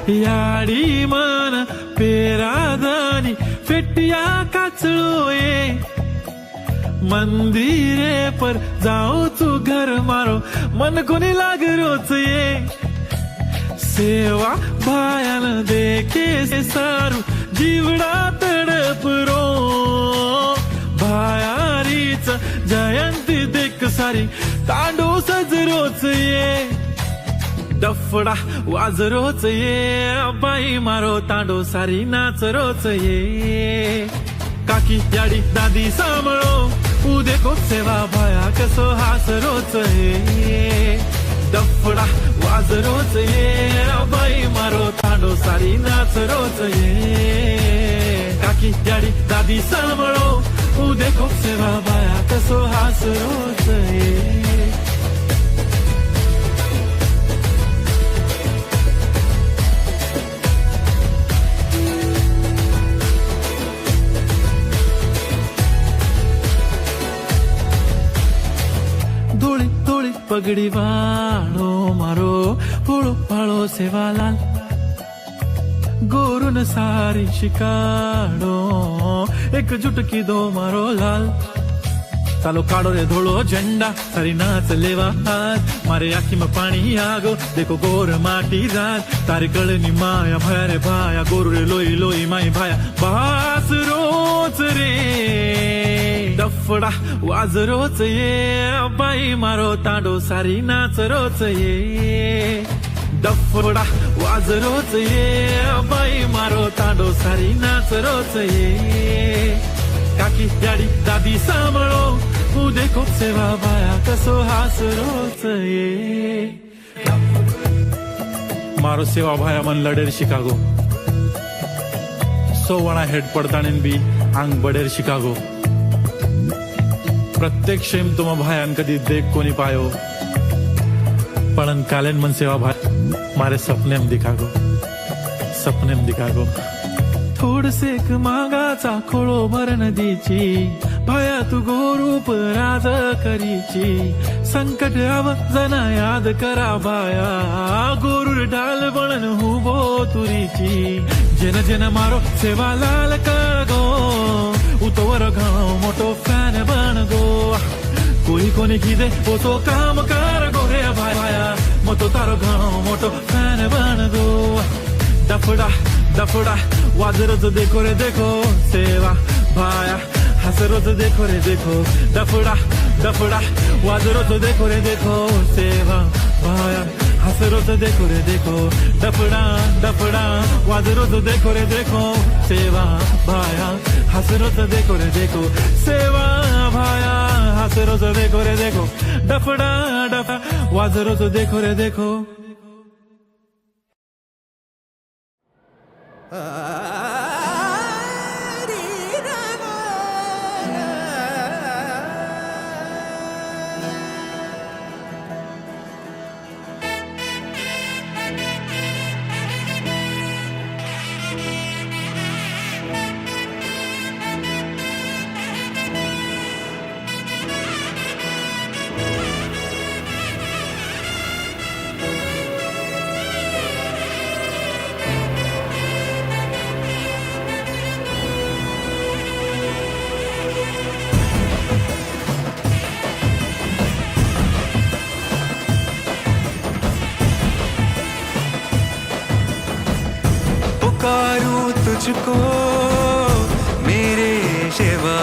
याडी मन पेरादानी फेटिया काचळोये मंदिरे पर जाओ तू घर मारो मन कोणी लाग रोच ये सेवा भायान देखे से सारू जीवडा तडपरो भायारीच जयंती देख सारी तांडो सजरोच ये डफडा वाजरोच ये बाई मारो तांडो सारी नाच रोच ये काकी याडी दादी सांभाळो उदे सेवा भाया कसो हास रोच ये डफडा वाजरोच ये बाई मारो तांडो सारी नाच रोच ये काकी याडी दादी सांभाळो उदे सेवा भाया कसो हास रोच ये धोळी धोळी पगडी वाळो मारो पोळो पाळो सेवालाल गोरून सारी शिकाडो एकजुट की दो मारो लाल चालो काढो रे धोळो झंडा सारी नाच लेवा हात मारे आखी में पाणी आगो देखो गोर माटी रात तारी कळनी माया भया रे भाया गोरू रे लोई लोई माई भाया बास रोच रे डफडा वाज रोच ये बाई मारो तांडो सारी नाच रोच ये डफडा वाज रोच ये बाई मारो तांडो सारी नाच रोच ये काकी याडी दादी सांभाळो उदे खूप सेवा बाया कसो हास रोच ये मारो सेवा भाया मन लडेर शिकागो सोवणा हेड पडताणीन बी आंग बडेर शिकागो प्रत्येक शेम तुम भायान कदी देख कोनी पायो पण कालेन मन सेवा भाई मारे सपने में दिखागो थोडसे मागाचा खोळो भर नदीची भाया तू गोरूप राज करीची संकट आव जना याद करा भाया गोरूर ढाल बनन हुबो तुरीची जन जन मारो सेवा लाल कागो उतवर घणो मोटो फॅन बन गो कोई कोणी किदे वो तो काम कर गो रे भाया मोतो तारो घणो मोटो फॅन बन गो डफडा डफडा वाजरोच देखो रे देखो सेवा भाया हसरोच देखो रे देखो डफडा डफडा वाजरोच देखो रे देखो सेवा भाया हसरोच देखो रे देखो डफडा डफडा वाजरोच देखो रे देखो सेवा भाया हसरोच देखो रे देखो सेवा भाया हसरोच देखो रे देखो डफडा डफडा वाजरोच देखो रे देखो पुकारूं तुझको मेरे शिवा